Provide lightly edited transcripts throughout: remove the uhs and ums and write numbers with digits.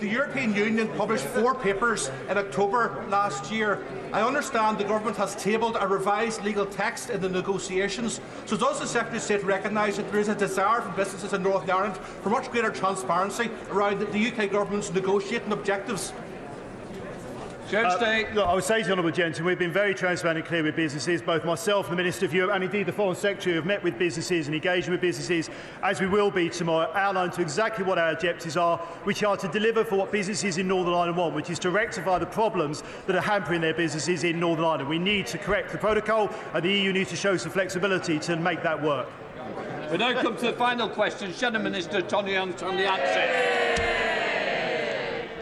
The European Union published 4 papers in October last year. I understand the government has tabled a revised legal text in the negotiations. So does the Secretary of State recognise that there is a desire from businesses in Northern Ireland for much greater transparency around the UK government's negotiating objectives? Look, I would say to the Honourable Gentleman, we've been very transparent and clear with businesses. Both myself and the Minister for Europe and indeed the Foreign Secretary have met with businesses and engaged with businesses, as we will be tomorrow, outlined to exactly what our objectives are, which are to deliver for what businesses in Northern Ireland want, which is to rectify the problems that are hampering their businesses in Northern Ireland. We need to correct the protocol, and the EU needs to show some flexibility to make that work. We now come to the final question. Shadow Minister Tony Hunt on the answer.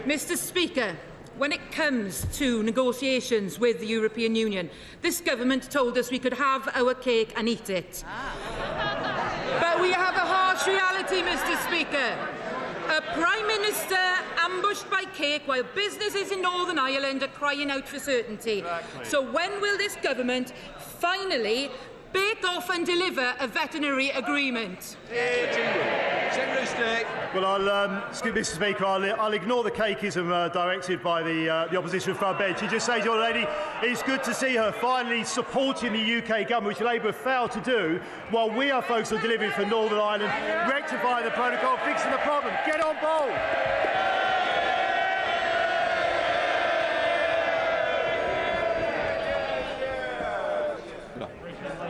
Mr. Speaker, when it comes to negotiations with the European Union, this government told us we could have our cake and eat it. But we have a harsh reality, Mr. Speaker. A Prime Minister ambushed by cake while businesses in Northern Ireland are crying out for certainty. Exactly. So when will this government finally bake off and deliver a veterinary agreement? Well, Mr. Speaker, I'll ignore the cakeism directed by the opposition front bench and just say to your lady, it's good to see her finally supporting the UK government, which Labour failed to do, while we are focused on delivering for Northern Ireland, rectifying the protocol, fixing the problem. Get on board!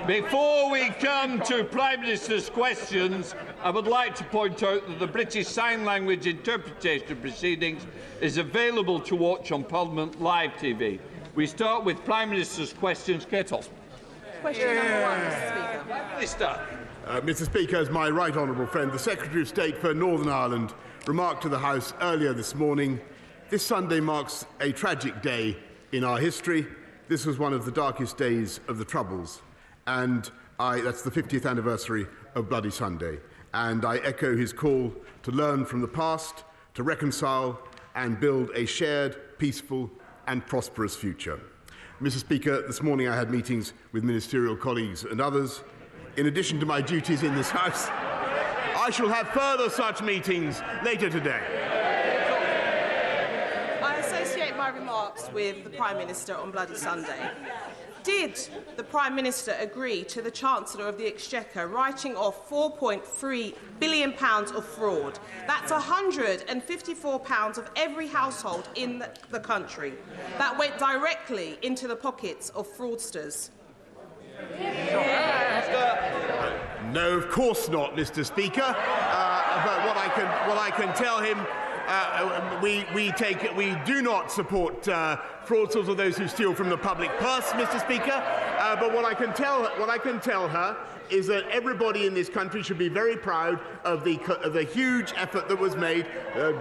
Before we come to Prime Minister's questions, I would like to point out that the British Sign Language interpretation proceedings is available to watch on Parliament Live TV. We start with Prime Minister's questions. Kettle. Question number 1, Mr. Speaker. Minister. Mr. Speaker, as my right honourable friend, the Secretary of State for Northern Ireland, remarked to the House earlier this morning, this Sunday marks a tragic day in our history. This was one of the darkest days of the Troubles. And that's the 50th anniversary of Bloody Sunday. And I echo his call to learn from the past, to reconcile and build a shared, peaceful and prosperous future. Mr. Speaker, this morning I had meetings with ministerial colleagues and others. In addition to my duties in this House, I shall have further such meetings later today. I associate my remarks with the Prime Minister on Bloody Sunday. Did the Prime Minister agree to the Chancellor of the Exchequer writing off £4.3 billion of fraud? That's £154 of every household in the country. That went directly into the pockets of fraudsters. No, of course not, Mr. Speaker. But what I can tell him, we do not support fraudsters or those who steal from the public purse, Mr. Speaker. But what I can tell her is that everybody in this country should be very proud of the huge effort that was made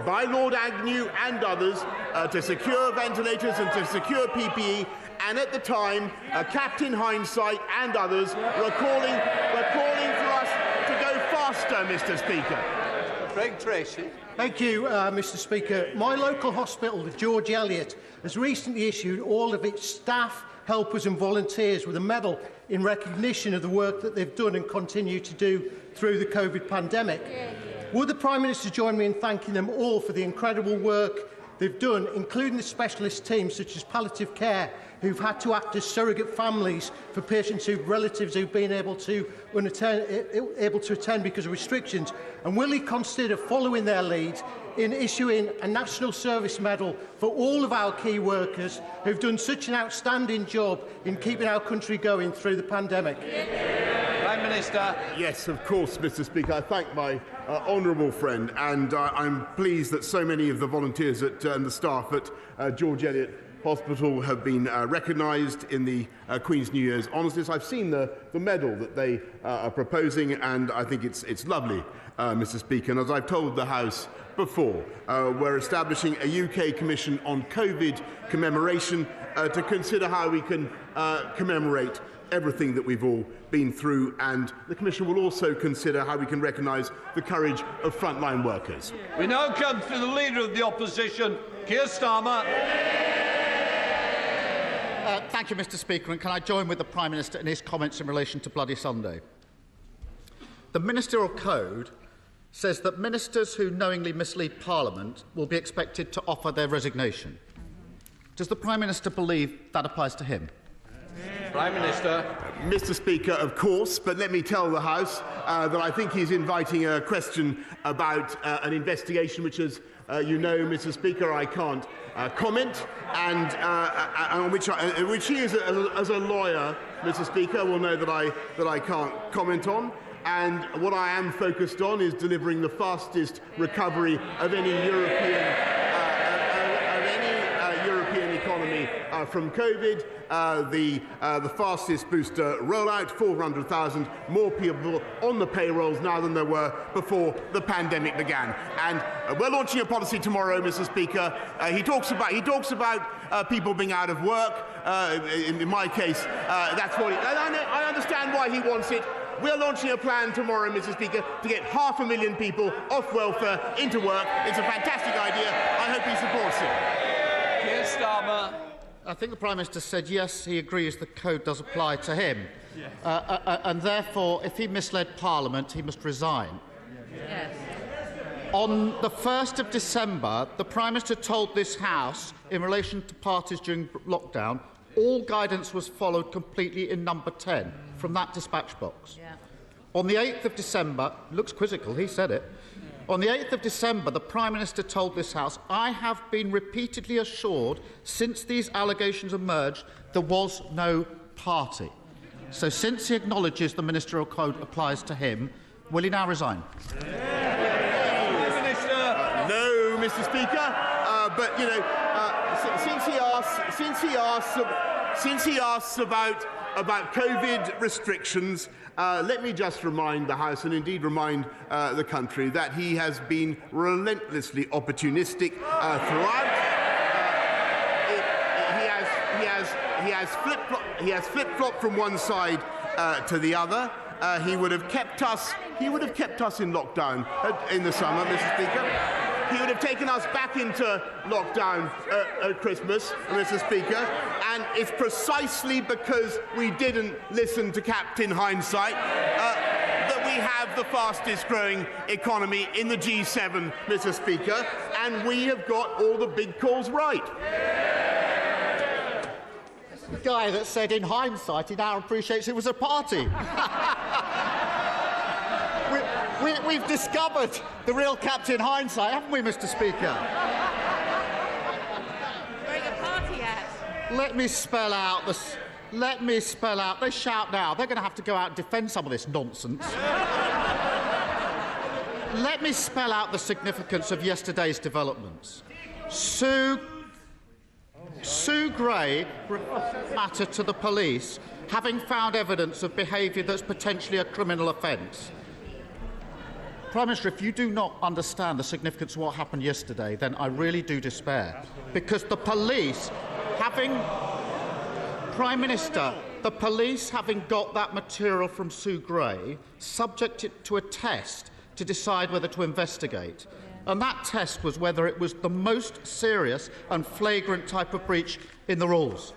by Lord Agnew and others to secure ventilators and to secure PPE. And at the time, Captain Hindsight and others were calling for us to go faster, Mr. Speaker. Craig Tracy. Thank you, Mr. Speaker. My local hospital, the George Eliot, has recently issued all of its staff, helpers and volunteers with a medal in recognition of the work that they've done and continue to do through the COVID pandemic. Would the Prime Minister join me in thanking them all for the incredible work they've done, including the specialist teams such as palliative care, who've had to act as surrogate families for patients whose relatives who've been able to attend because of restrictions? And will he consider following their lead in issuing a National Service Medal for all of our key workers who've done such an outstanding job in keeping our country going through the pandemic? Prime Minister. Yes, of course, Mr. Speaker. I thank my honourable friend, and I'm pleased that so many of the volunteers and the staff at George Eliot Hospital have been recognised in the Queen's New Year's honours list. I've seen the medal that they are proposing, and I think it's lovely, Mr. Speaker. And as I've told the House before, we're establishing a UK Commission on COVID commemoration to consider how we can commemorate everything that we've all been through, and the Commission will also consider how we can recognise the courage of frontline workers. We now come to the Leader of the Opposition, Keir Starmer. Thank you, Mr. Speaker, and can I join with the Prime Minister in his comments in relation to Bloody Sunday? The Ministerial Code says that ministers who knowingly mislead Parliament will be expected to offer their resignation. Does the Prime Minister believe that applies to him? Prime Minister. Mr. Speaker, of course, but let me tell the House that I think he's inviting a question about an investigation which, as you know, Mr. Speaker, I can't comment, and on which he, as a lawyer, Mr. Speaker, will know that I can't comment on. And what I am focused on is delivering the fastest recovery of any European economy from COVID, the fastest booster rollout, 400,000 more people on the payrolls now than there were before the pandemic began. And we're launching a policy tomorrow, Mr. Speaker. He talks about people being out of work. In my case, that's what I understand why he wants it. We're launching a plan tomorrow, Mr. Speaker, to get 500,000 people off welfare into work. It's a fantastic idea. I hope he supports it. Keir Starmer. I think the Prime Minister said yes, he agrees the code does apply to him. Yes. And therefore, if he misled Parliament, he must resign. Yes. On the 1st of December, the Prime Minister told this House, in relation to parties during lockdown, all guidance was followed completely in number 10 from that dispatch box. Yeah. On the 8th of December, looks quizzical, he said it. On the 8th of December, the Prime Minister told this House, I have been repeatedly assured since these allegations emerged there was no party. So since he acknowledges the ministerial code applies to him, will he now resign? No, Mr. Speaker. But, you know, since he asks about COVID restrictions, let me just remind the House, and indeed remind the country, that he has been relentlessly opportunistic throughout. He has flip-flopped from one side to the other. He would have kept us in lockdown in the summer, Mr. Speaker. He would have taken us back into lockdown at Christmas, Mr. Speaker, and it's precisely because we didn't listen to Captain Hindsight that we have the fastest growing economy in the G7, Mr. Speaker, and we have got all the big calls right. The guy that said in hindsight he now appreciates it was a party. We've discovered the real Captain Hindsight, haven't we, Mr. Speaker? Wearing a party hat. Let me spell out. They shout now. They're going to have to go out and defend some of this nonsense. Let me spell out the significance of yesterday's developments. Sue Gray matter to the police, having found evidence of behaviour that's potentially a criminal offence. Prime Minister, if you do not understand the significance of what happened yesterday, then I really do despair. Because the police, Prime Minister, the police, having got that material from Sue Gray, subject it to a test to decide whether to investigate. And that test was whether it was the most serious and flagrant type of breach in the rules.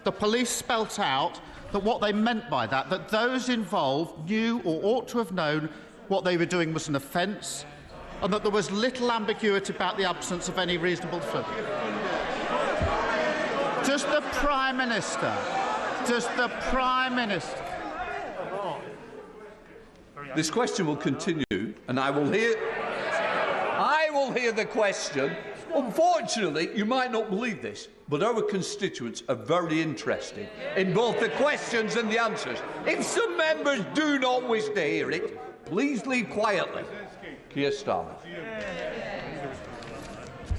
The police spelt out that what they meant by that those involved knew or ought to have known what they were doing was an offence, and that there was little ambiguity about the absence of any reasonable defence. Does the Prime Minister... This question will continue, and I will hear the question. Unfortunately, you might not believe this, but our constituents are very interested in both the questions and the answers. If some members do not wish to hear it, please leave quietly. Keir Starmer.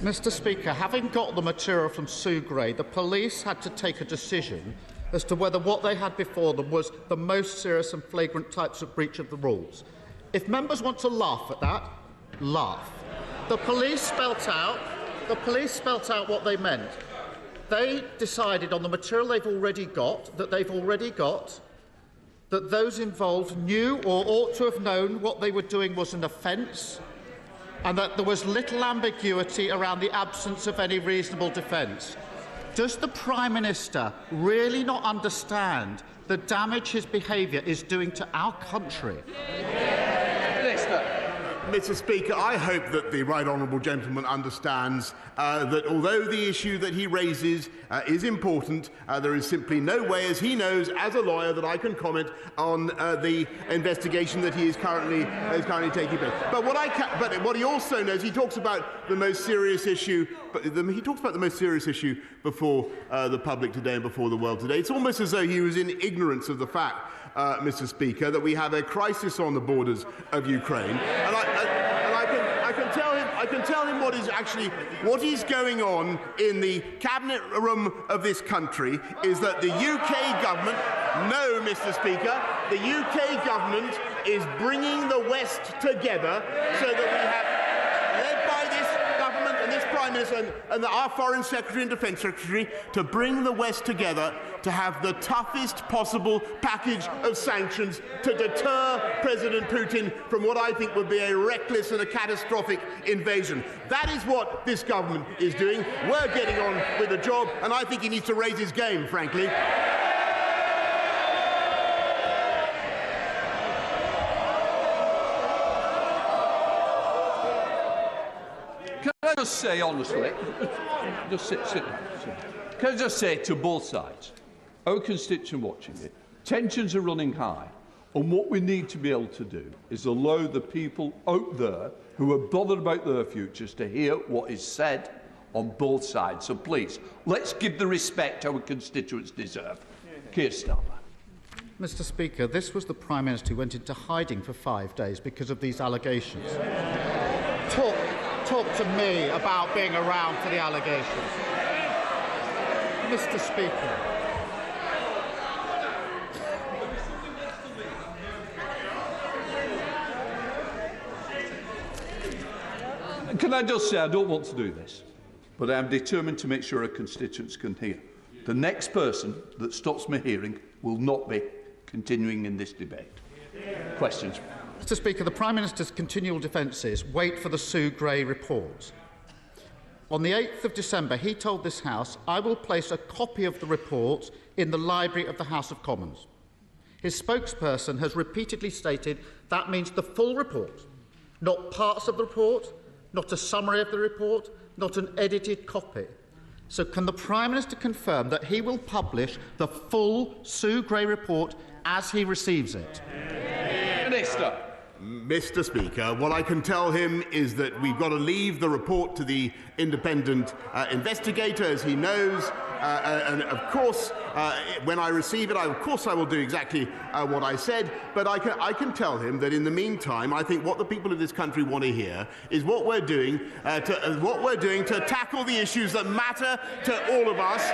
Mr. Speaker, having got the material from Sue Gray, the police had to take a decision as to whether what they had before them was the most serious and flagrant types of breach of the rules. If members want to laugh at that, laugh. The police spelt out what they meant. They decided on the material they've already got that those involved knew or ought to have known what they were doing was an offence, and that there was little ambiguity around the absence of any reasonable defence. Does the Prime Minister really not understand the damage his behaviour is doing to our country? Mr. Speaker, I hope that the right honourable gentleman understands that although the issue that he raises is important, there is simply no way, as he knows, as a lawyer, that I can comment on the investigation that he is currently taking place. But what he also knows, he talks about the most serious issue. He talks about the most serious issue before the public today and before the world today. It's almost as though he was in ignorance of the fact, Mr. Speaker, that we have a crisis on the borders of Ukraine, and I can tell him what is going on in the cabinet room of this country is that the UK government, no, Mr. Speaker, the UK government is bringing the West together so that we have, led by this government and this Prime Minister and our Foreign Secretary and Defence Secretary, to bring the West together to have the toughest possible package of sanctions to deter President Putin from what I think would be a reckless and a catastrophic invasion. That is what this government is doing. We're getting on with the job, and I think he needs to raise his game, frankly. Can I just say honestly, just sit down. Can I just say to both sides, our constituent watching it, tensions are running high, and what we need to be able to do is allow the people out there who are bothered about their futures to hear what is said on both sides. So please, let's give the respect our constituents deserve. Keir Starmer. Mr. Speaker, this was the Prime Minister who went into hiding for 5 days because of these allegations. Talk to me about being around for the allegations. Mr. Speaker. Can I just say, I don't want to do this, but I am determined to make sure our constituents can hear. The next person that stops me hearing will not be continuing in this debate. Questions? Mr. Speaker, the Prime Minister's continual defences wait for the Sue Gray report. On the 8th of December, he told this House, "I will place a copy of the report in the library of the House of Commons." His spokesperson has repeatedly stated that means the full report, not parts of the report, not a summary of the report, not an edited copy. So can the Prime Minister confirm that he will publish the full Sue Gray report as he receives it? Minister. Mr. Speaker, what I can tell him is that we've got to leave the report to the independent investigator, as he knows, and of course, when I receive it, I will do exactly what I said. But I can tell him that in the meantime, I think what the people of this country want to hear is what we're doing to tackle the issues that matter to all of us,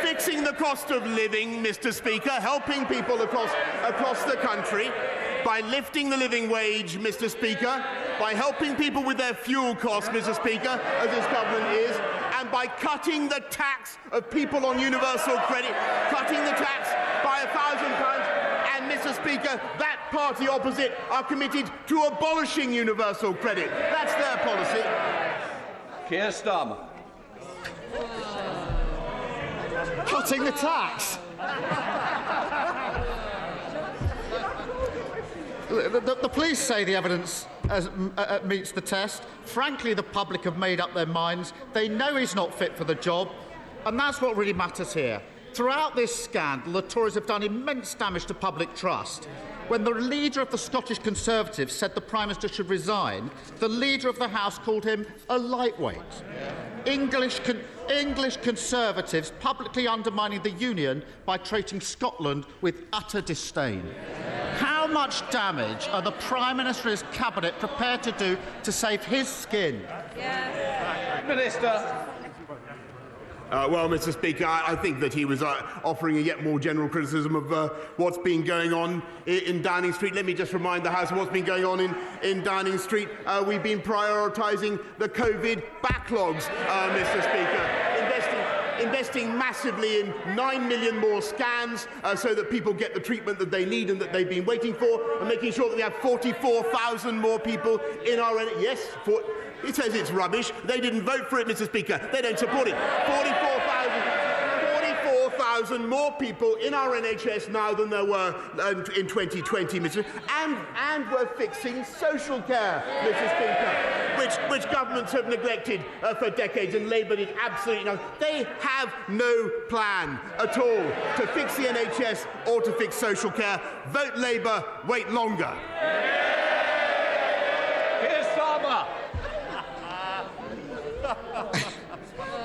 fixing the cost of living, Mr. Speaker, helping people across the country, by lifting the living wage, Mr. Speaker, by helping people with their fuel costs, Mr. Speaker, as this government is, and by cutting the tax of people on universal credit, cutting the tax by £1,000. And, Mr. Speaker, that party opposite are committed to abolishing universal credit. That's their policy. Keir Starmer. Cutting the tax. The police say the evidence meets the test. Frankly, the public have made up their minds. They know he's not fit for the job, and that's what really matters here. Throughout this scandal, the Tories have done immense damage to public trust. When the leader of the Scottish Conservatives said the Prime Minister should resign, the leader of the House called him a lightweight. English Conservatives publicly undermining the Union by treating Scotland with utter disdain. How much damage are the Prime Minister and his Cabinet prepared to do to save his skin? Yes. Minister. Well, Mr. Speaker, I think that he was offering a yet more general criticism of what's been going on in Downing Street. Let me just remind the House of what's been going on in Downing Street. We've been prioritising the COVID backlogs, Mr. Speaker. Investing massively in 9 million more scans so that people get the treatment that they need and that they've been waiting for, and making sure that we have 44,000 more people in our... Yes, it says it's rubbish. They didn't vote for it, Mr. Speaker. They don't support it. 44,000 30,000 more people in our NHS now than there were in 2020, and we're fixing social care, Mr. Speaker, which governments have neglected for decades, and Labour did absolutely nothing. They have no plan at all to fix the NHS or to fix social care. Vote Labour, wait longer. Keir Starmer.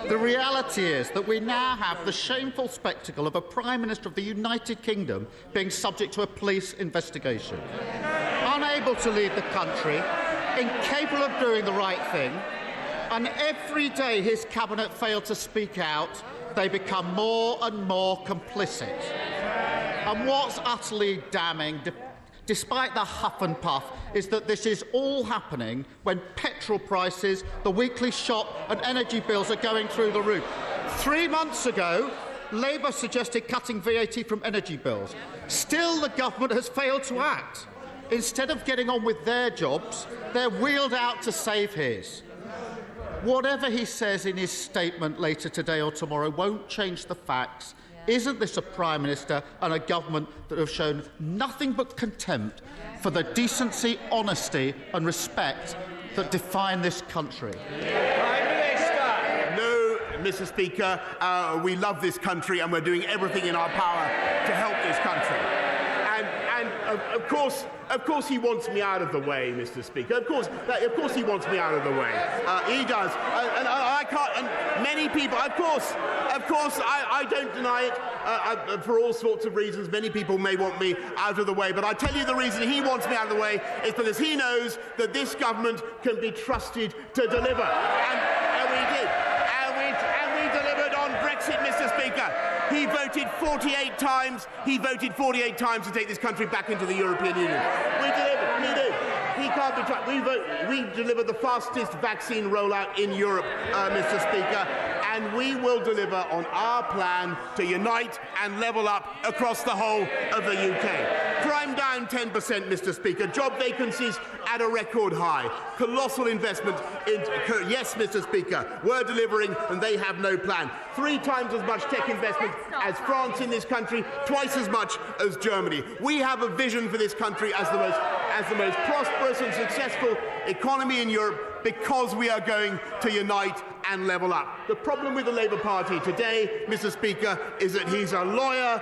The reality is that we now have the shameful spectacle of a Prime Minister of the United Kingdom being subject to a police investigation. Unable to lead the country, incapable of doing the right thing, and every day his cabinet fail to speak out, they become more and more complicit. And what's utterly damning, despite the huff and puff, is that this is all happening when petrol prices, the weekly shop and energy bills are going through the roof. 3 months ago, Labour suggested cutting VAT from energy bills. Still, the government has failed to act. Instead of getting on with their jobs, they're wheeled out to save his. Whatever he says in his statement later today or tomorrow won't change the facts. Isn't this a Prime Minister and a government that have shown nothing but contempt for the decency, honesty and respect that define this country? Prime Minister. No, Mr. Speaker, we love this country and we're doing everything in our power to help this country. And of course, he wants me out of the way, Mr. Speaker. Of course, he wants me out of the way. He does, and I can't. And many people, of course, I don't deny it. For all sorts of reasons, many people may want me out of the way. But I tell you, the reason he wants me out of the way is because he knows that this government can be trusted to deliver, and we did, and we delivered on Brexit, Mr. Speaker. He voted 48 times. He voted 48 times to take this country back into the European Union. We delivered. He did. He can't be trusted. We delivered the fastest vaccine rollout in Europe, Mr. Speaker, and we will deliver on our plan to unite and level up across the whole of the UK. Crime down 10%, Mr. Speaker. Job vacancies at a record high. Colossal investment in... Yes, Mr. Speaker, we're delivering and they have no plan. 3 times as much tech investment as France in this country, twice as much as Germany. We have a vision for this country as the most prosperous and successful economy in Europe because we are going to unite and level up. The problem with the Labour Party today, Mr. Speaker, is that he's a lawyer,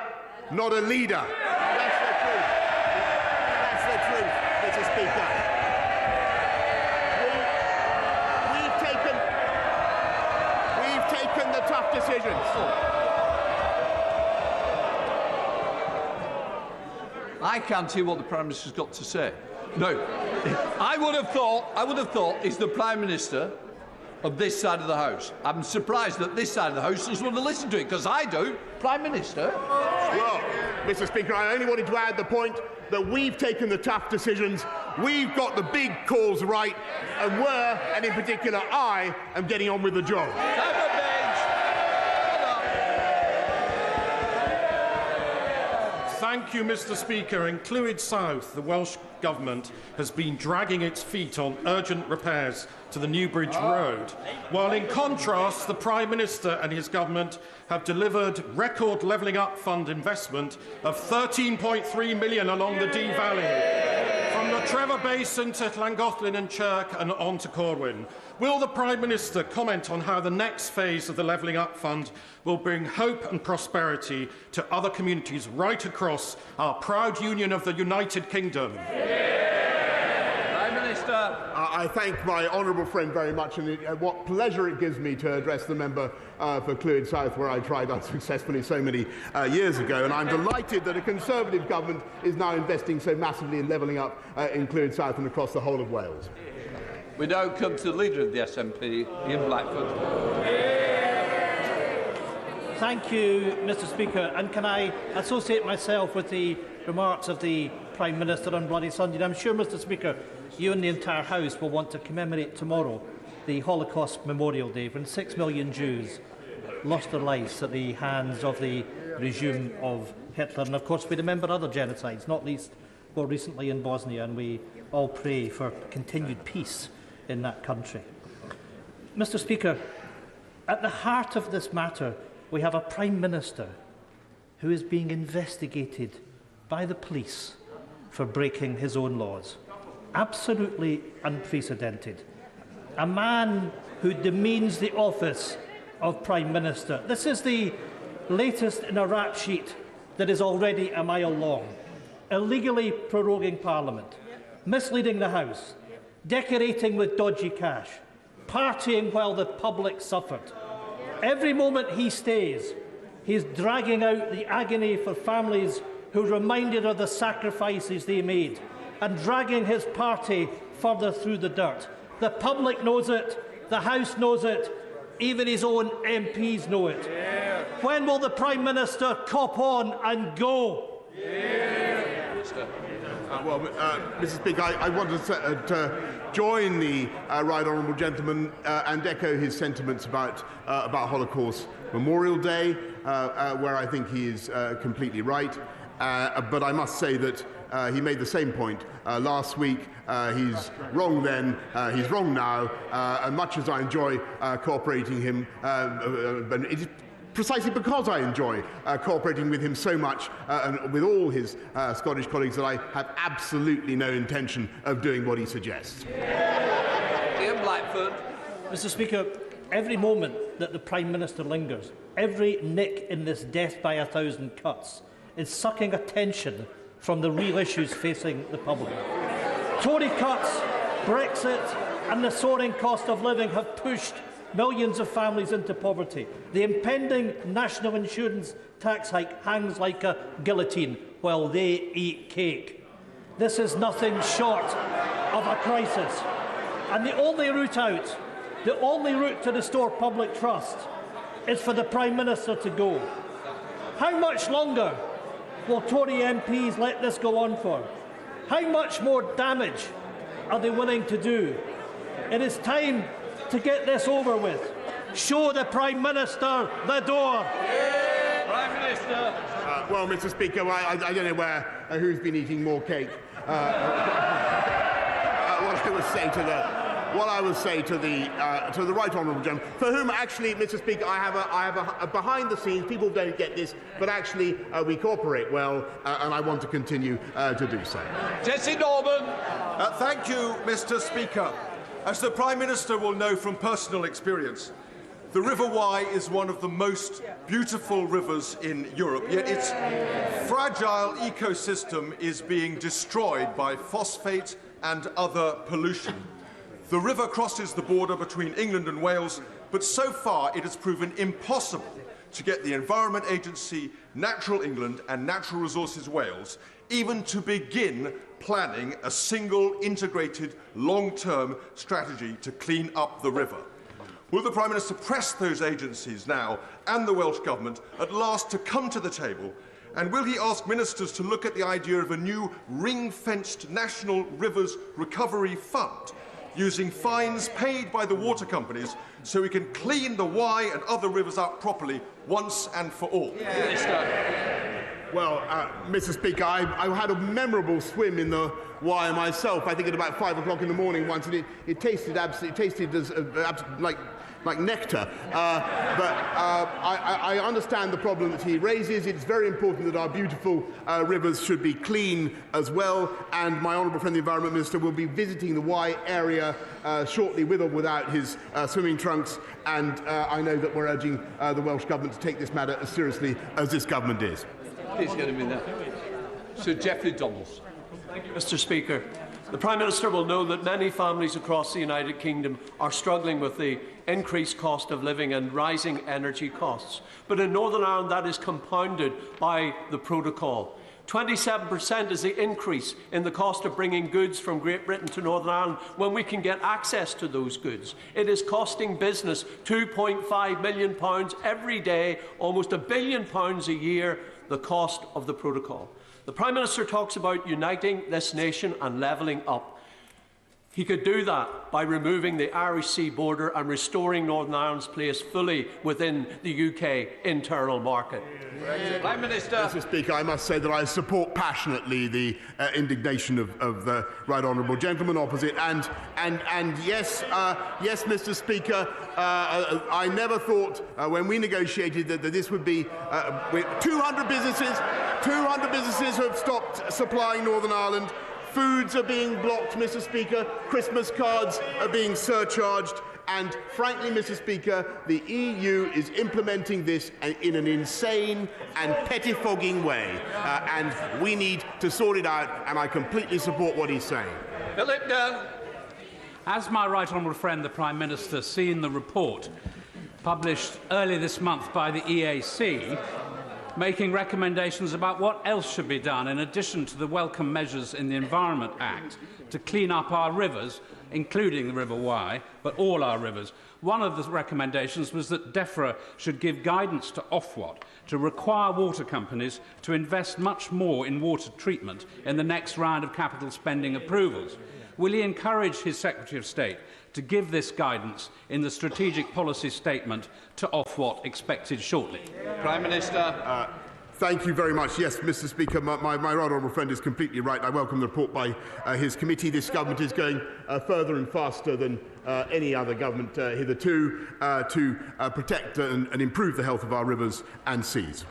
not a leader. That's the truth. That's the truth, Mr. Speaker. We've taken the tough decisions. I can't hear what the Prime Minister's got to say. No, I would have thought he's the Prime Minister of this side of the House. I'm surprised that this side of the House doesn't want to listen to it, because I do. Prime Minister. Well, Mr. Speaker, I only wanted to add the point that we've taken the tough decisions, we've got the big calls right, and in particular I, am getting on with the job. Thank you, Mr. Speaker. In Clwyd South, the Welsh Government has been dragging its feet on urgent repairs to the Newbridge Road, while in contrast, the Prime Minister and his government have delivered record Levelling Up Fund investment of £13.3 million along the Dee Valley, from the Trevor Basin to Llangollen and Chirk and on to Corwin. Will the Prime Minister comment on how the next phase of the Levelling Up Fund will bring hope and prosperity to other communities right across our proud union of the United Kingdom? Prime Minister. I thank my honourable friend very much, and what pleasure it gives me to address the member for Clwyd South, where I tried unsuccessfully so many years ago. And I'm delighted that a Conservative government is now investing so massively in levelling up in Clwyd South and across the whole of Wales. We now come to the Leader of the SNP, Ian Blackford. Thank you, Mr. Speaker. And can I associate myself with the remarks of the Prime Minister on Bloody Sunday? And I'm sure, Mr. Speaker, you and the entire House will want to commemorate tomorrow the Holocaust Memorial Day, when 6 million Jews lost their lives at the hands of the regime of Hitler. And of course we remember other genocides, not least more recently in Bosnia, and we all pray for continued peace in that country. Mr. Speaker, at the heart of this matter, we have a Prime Minister who is being investigated by the police for breaking his own laws. Absolutely unprecedented. A man who demeans the office of Prime Minister. This is the latest in a rap sheet that is already a mile long. Illegally proroguing Parliament, misleading the House, decorating with dodgy cash, partying while the public suffered. Every moment he stays, he is dragging out the agony for families who are reminded of the sacrifices they made, and dragging his party further through the dirt. The public knows it, the House knows it, even his own MPs know it. Yeah. When will the Prime Minister cop on and go? Yeah. Mr. Speaker, I want to join the right honourable gentleman and echo his sentiments about Holocaust Memorial Day, where I think he is completely right. But I must say that he made the same point last week. He's wrong then, he's wrong now, and much as I enjoy cooperating him, but it is precisely because I enjoy cooperating with him so much and with all his Scottish colleagues that I have absolutely no intention of doing what he suggests. Ian Blackford. Mr. Speaker, every moment that the Prime Minister lingers, every nick in this death by 1,000 cuts is sucking attention from the real issues facing the public. Tory cuts, Brexit and the soaring cost of living have pushed millions of families into poverty. The impending national insurance tax hike hangs like a guillotine while they eat cake. This is nothing short of a crisis. And the only route out, the only route to restore public trust is for the Prime Minister to go. How much longer will Tory MPs let this go on for? How much more damage are they willing to do? It is time to get this over with. Show the Prime Minister the door. Yeah. Prime Minister. Well, Mr. Speaker, I don't know who's been eating more cake. What I would say to the right honourable gentleman, for whom actually, Mr. Speaker, I have a behind the scenes. People don't get this, but actually we cooperate well, and I want to continue to do so. Jesse Norman. Thank you, Mr. Speaker. As the Prime Minister will know from personal experience, the River Wye is one of the most beautiful rivers in Europe, yet its fragile ecosystem is being destroyed by phosphate and other pollution. The river crosses the border between England and Wales, but so far it has proven impossible to get the Environment Agency, Natural England and Natural Resources Wales even to begin planning a single integrated long-term strategy to clean up the river. Will the Prime Minister press those agencies now and the Welsh Government at last to come to the table? And will he ask ministers to look at the idea of a new ring-fenced National Rivers Recovery Fund, using fines paid by the water companies so we can clean the Wye and other rivers up properly once and for all? Well, Mr. Speaker, I had a memorable swim in the Wye myself. I think at about 5 o'clock in the morning once, and it tasted as like nectar. But I understand the problem that he raises. It's very important that our beautiful rivers should be clean as well. And my honourable friend, the Environment Minister, will be visiting the Wye area shortly, with or without his swimming trunks. And I know that we're urging the Welsh Government to take this matter as seriously as this government is. Please get him in there. Sir Geoffrey Donaldson. Thank you, Mr. Speaker. The Prime Minister will know that many families across the United Kingdom are struggling with the increased cost of living and rising energy costs. But in Northern Ireland, that is compounded by the protocol. 27% is the increase in the cost of bringing goods from Great Britain to Northern Ireland when we can get access to those goods. It is costing business £2.5 million every day, almost £1 billion a year, the cost of the protocol. The Prime Minister talks about uniting this nation and levelling up. He could do that by removing the Irish Sea border and restoring Northern Ireland's place fully within the UK internal market. Prime Minister. Mr. Speaker, I must say that I support passionately the indignation of the right honourable gentleman opposite. And yes, Mr. Speaker, I never thought when we negotiated that this would be 200 businesses have stopped supplying Northern Ireland. Foods are being blocked, Mr. Speaker. Christmas cards are being surcharged. And frankly, Mr. Speaker, the EU is implementing this in an insane and pettifogging way. And we need to sort it out, and I completely support what he's saying. Philip Dunn. Has my right honourable friend, the Prime Minister, seen the report published earlier this month by the EAC, making recommendations about what else should be done in addition to the welcome measures in the Environment Act to clean up our rivers, including the River Wye, but all our rivers? One of the recommendations was that DEFRA should give guidance to Ofwat to require water companies to invest much more in water treatment in the next round of capital spending approvals. Will he encourage his Secretary of State to give this guidance in the strategic policy statement to Ofwat expected shortly? Prime Minister. Thank you very much. Yes, Mr. Speaker, my right honourable friend is completely right. I welcome the report by his committee. This government is going further and faster than any other government hitherto to protect and improve the health of our rivers and seas.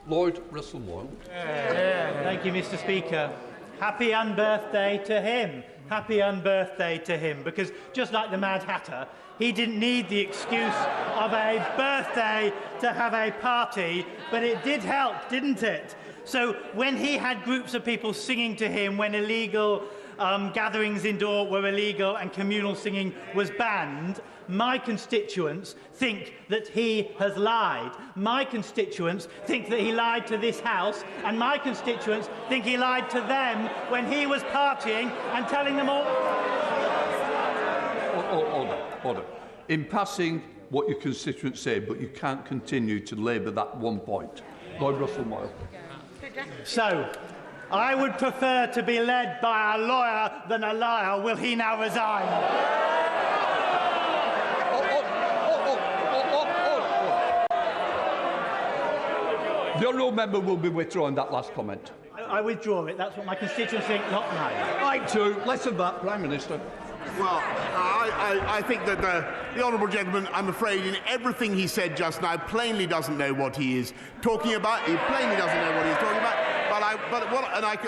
Lord Russell-Moyle. Thank you, Mr. Speaker. Happy unbirthday to him. Happy unbirthday to him, because just like the Mad Hatter, he didn't need the excuse of a birthday to have a party, but it did help, didn't it? So when he had groups of people singing to him when illegal gatherings indoor were illegal and communal singing was banned, my constituents think that he has lied. My constituents think that he lied to this House, and my constituents think he lied to them when he was partying and telling them all... Order. In passing what your constituents say, but you can't continue to labour that one point. Lord Russell-Moyle. So, I would prefer to be led by a lawyer than a liar. Will he now resign? The honourable member will be withdrawing that last comment. I withdraw it. That's what my constituents think, not mine. Right to less of that, Prime Minister. Well, I think that the honourable gentleman, I'm afraid, in everything he said just now, plainly doesn't know what he is talking about. He plainly doesn't know what he's talking about.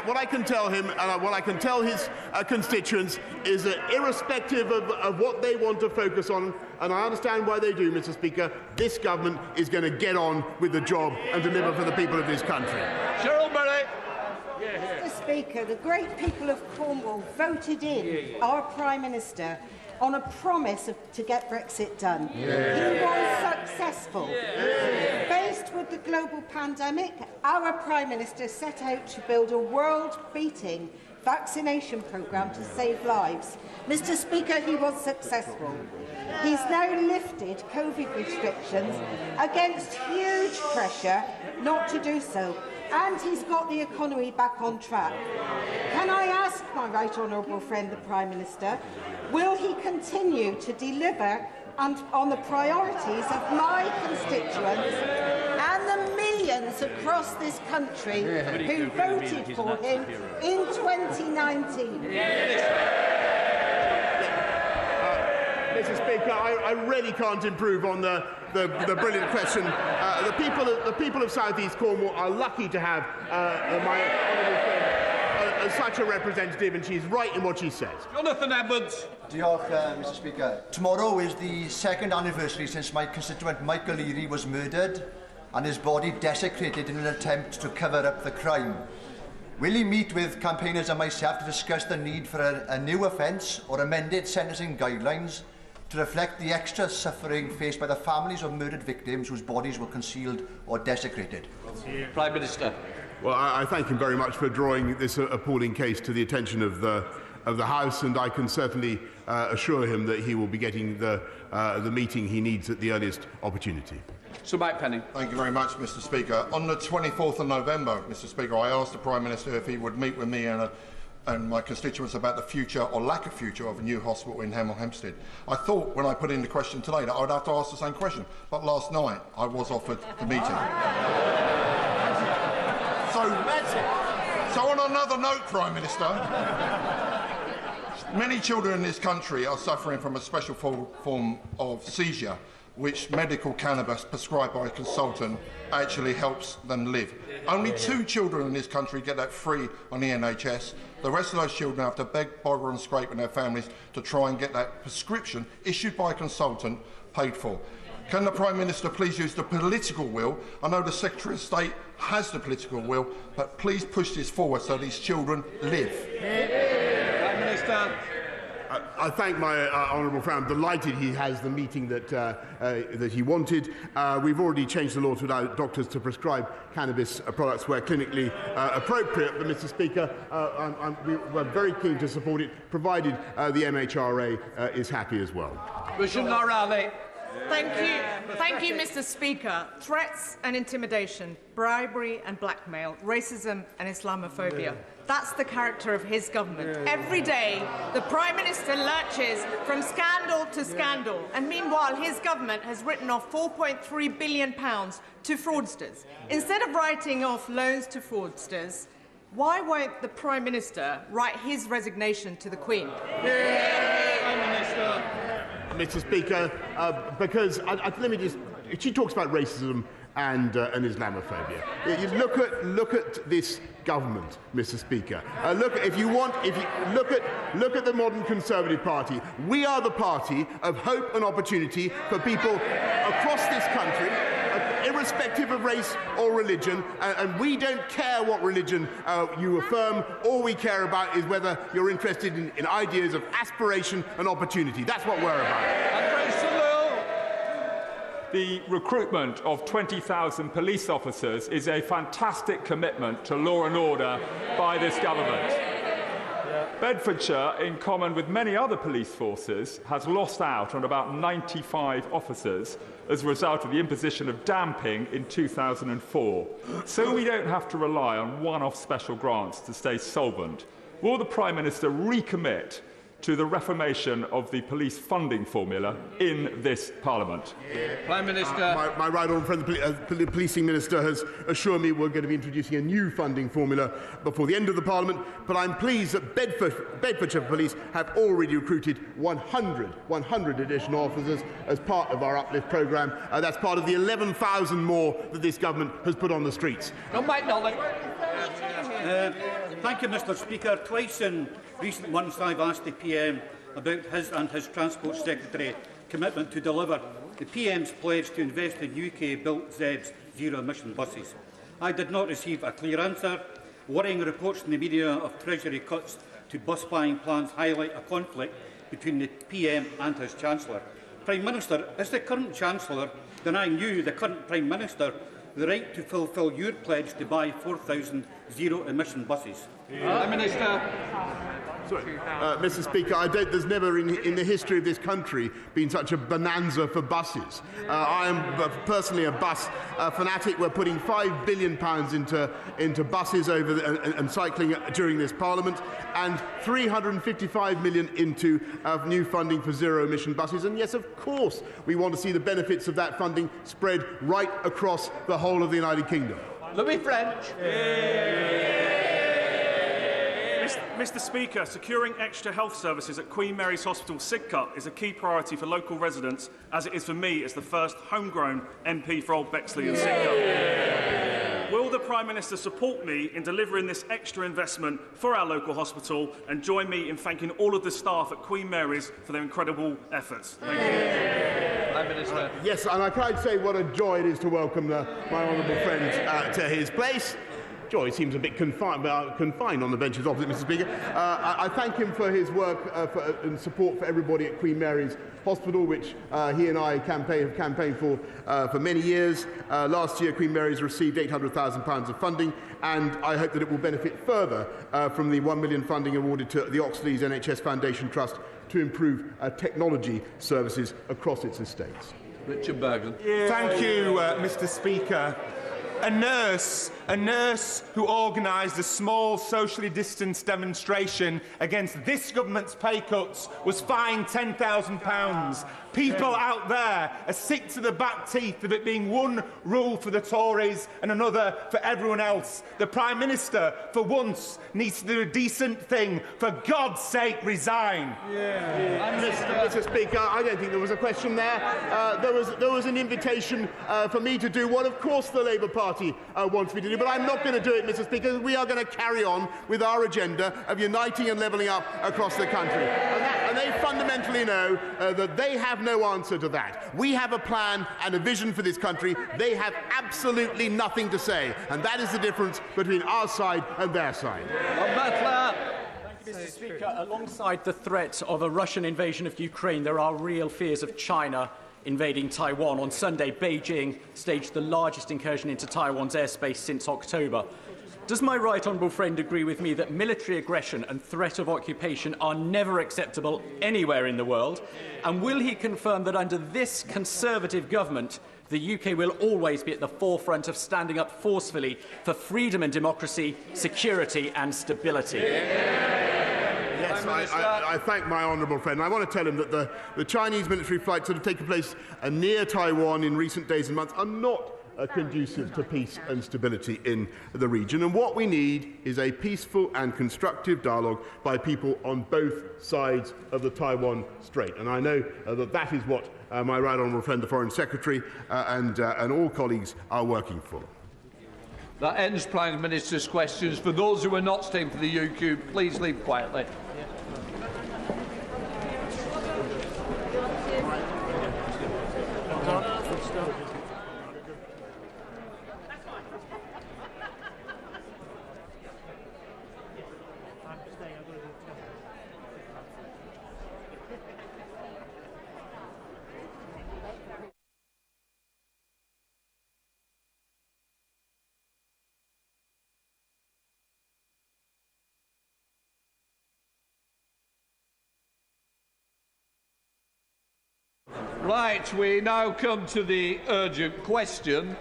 What I can tell him, and what I can tell his constituents, is that irrespective of what they want to focus on, and I understand why they do, Mr. Speaker, this government is going to get on with the job and deliver for the people of this country. Cheryl Murray. Mr. Speaker, the great people of Cornwall voted in our Prime Minister on a promise to get Brexit done. He was successful. Faced with the global pandemic, our Prime Minister set out to build a world-beating vaccination programme to save lives. Mr. Speaker, he was successful. He's now lifted COVID restrictions against huge pressure not to do so, and he's got the economy back on track. Can I ask my right honourable friend, the Prime Minister, will he continue to deliver on the priorities of my constituents and the millions across this country who voted for him in 2019? Mr. Speaker, I really can't improve on the brilliant question. The people of South East Cornwall are lucky to have my honourable friend such a representative, and she's right in what she says. Jonathan Edwards. Diolch, Mr. Speaker. Tomorrow is the second anniversary since my constituent Michael Leary was murdered and his body desecrated in an attempt to cover up the crime. Will he meet with campaigners and myself to discuss the need for a new offence or amended sentencing guidelines to reflect the extra suffering faced by the families of murdered victims whose bodies were concealed or desecrated? Prime Minister. Well, I thank him very much for drawing this appalling case to the attention of the House, and I can certainly assure him that he will be getting the meeting he needs at the earliest opportunity. Sir Mike Penning. Thank you very much, Mr. Speaker. On the 24th of November, Mr. Speaker, I asked the Prime Minister if he would meet with me and and my constituents about the future or lack of future of a new hospital in Hemel Hempstead. I thought when I put in the question today that I would have to ask the same question, but last night I was offered the meeting. So on another note, Prime Minister, many children in this country are suffering from a special form of seizure, which medical cannabis prescribed by a consultant actually helps them live. Only 2 children in this country get that free on the NHS. The rest of those children have to beg, borrow and scrape in their families to try and get that prescription issued by a consultant paid for. Can the Prime Minister please use the political will? I know the Secretary of State has the political will, but please push this forward so these children live. Prime Minister. I thank my honourable friend. I'm delighted he has the meeting that he wanted. We've already changed the law to allow doctors to prescribe cannabis products where clinically appropriate. But, Mr. Speaker, we're very keen to support it, provided the MHRA is happy as well. Thank you, Mr. Speaker. Threats and intimidation, bribery and blackmail, racism and Islamophobia. That's the character of his government. Every day, the Prime Minister lurches from scandal to scandal, and meanwhile, his government has written off £4.3 billion to fraudsters. Instead of writing off loans to fraudsters, why won't the Prime Minister write his resignation to the Queen? Prime Minister. Mr. Speaker, because let me just. She talks about racism and Islamophobia. You look at this government, Mr. Speaker. Look at the modern Conservative Party. We are the party of hope and opportunity for people across this country, irrespective of race or religion, and we don't care what religion you affirm. All we care about is whether you're interested in ideas of aspiration and opportunity. That's what we're about. The recruitment of 20,000 police officers is a fantastic commitment to law and order by this government. Bedfordshire, in common with many other police forces, has lost out on about 95 officers as a result of the imposition of damping in 2004. So we don't have to rely on one-off special grants to stay solvent. Will the Prime Minister recommit to the reformation of the police funding formula in this Parliament? Prime Minister. My right honourable friend, the Policing Minister, has assured me we're going to be introducing a new funding formula before the end of the Parliament, but I'm pleased that Bedfordshire Police have already recruited 100 additional officers as part of our uplift programme. That's part of the 11,000 more that this government has put on the streets. Thank you, Mr. Speaker. Twice in recent months I've asked the PM about his and his Transport Secretary commitment to deliver the PM's pledge to invest in UK-built ZEBs zero-emission buses. I did not receive a clear answer. Worrying reports in the media of Treasury cuts to bus buying plans highlight a conflict between the PM and his Chancellor. Prime Minister, is the current Chancellor denying you, the current Prime Minister, the right to fulfil your pledge to buy 4,000 zero-emission buses? Prime Minister. Mr. Speaker, there's never in the history of this country been such a bonanza for buses. I am personally a bus fanatic. We're putting £5 billion into buses and cycling during this Parliament, and £355 million into new funding for zero-emission buses. And yes, of course, we want to see the benefits of that funding spread right across the whole of the United Kingdom. Louis French. Mr. Speaker, securing extra health services at Queen Mary's Hospital Sidcup is a key priority for local residents, as it is for me as the first homegrown MP for Old Bexley and Sidcup. Will the Prime Minister support me in delivering this extra investment for our local hospital and join me in thanking all of the staff at Queen Mary's for their incredible efforts? Thank you. Prime Minister. Yes, and I can't say what a joy it is to welcome my honourable friend to his place. Joy seems a bit confined on the benches opposite, Mr. Speaker. I thank him for his work and support for everybody at Queen Mary's Hospital, which he and I have campaigned for many years. Last year, Queen Mary's received £800,000 of funding, and I hope that it will benefit further from the £1 million funding awarded to the Oxley's NHS Foundation Trust to improve technology services across its estates. Richard Bergen. Thank you, Mr. Speaker. A nurse who organised a small socially distanced demonstration against this government's pay cuts was fined £10,000. People out there are sick to the back teeth of it being one rule for the Tories and another for everyone else. The Prime Minister, for once, needs to do a decent thing. For God's sake, resign. Mr. Speaker, I don't think there was a question there. There was an invitation for me to do what, of course, the Labour Party wants me to do, but I'm not going to do it, Mr. Speaker. We are going to carry on with our agenda of uniting and levelling up across the country. And they fundamentally know that they have no answer to that. We have a plan and a vision for this country. They have absolutely nothing to say. And that is the difference between our side and their side. Mr. Speaker, alongside the threat of a Russian invasion of Ukraine, there are real fears of China invading Taiwan. On Sunday, Beijing staged the largest incursion into Taiwan's airspace since October. Does my right honourable friend agree with me that military aggression and threat of occupation are never acceptable anywhere in the world? And will he confirm that under this Conservative government, the UK will always be at the forefront of standing up forcefully for freedom and democracy, security and stability? Yes, I thank my honourable friend. I want to tell him that the Chinese military flights that have taken place near Taiwan in recent days and months are not conducive to peace and stability in the region. And what we need is a peaceful and constructive dialogue by people on both sides of the Taiwan Strait. And I know that is what my right honourable friend, the Foreign Secretary, and all colleagues are working for. That ends Prime Minister's questions. For those who are not staying for the UQ, please leave quietly. Right, we now come to the urgent question,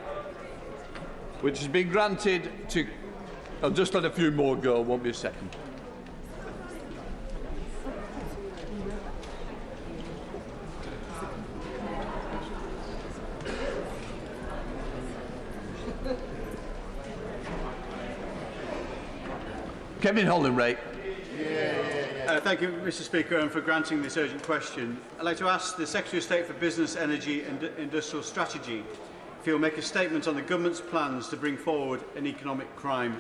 which has been granted to... I'll just let a few more go, won't be a second. Kevin Hollinray. Thank you, Mr. Speaker, and for granting this urgent question. I'd like to ask the Secretary of State for Business, Energy and Industrial Strategy if he will make a statement on the government's plans to bring forward an economic crime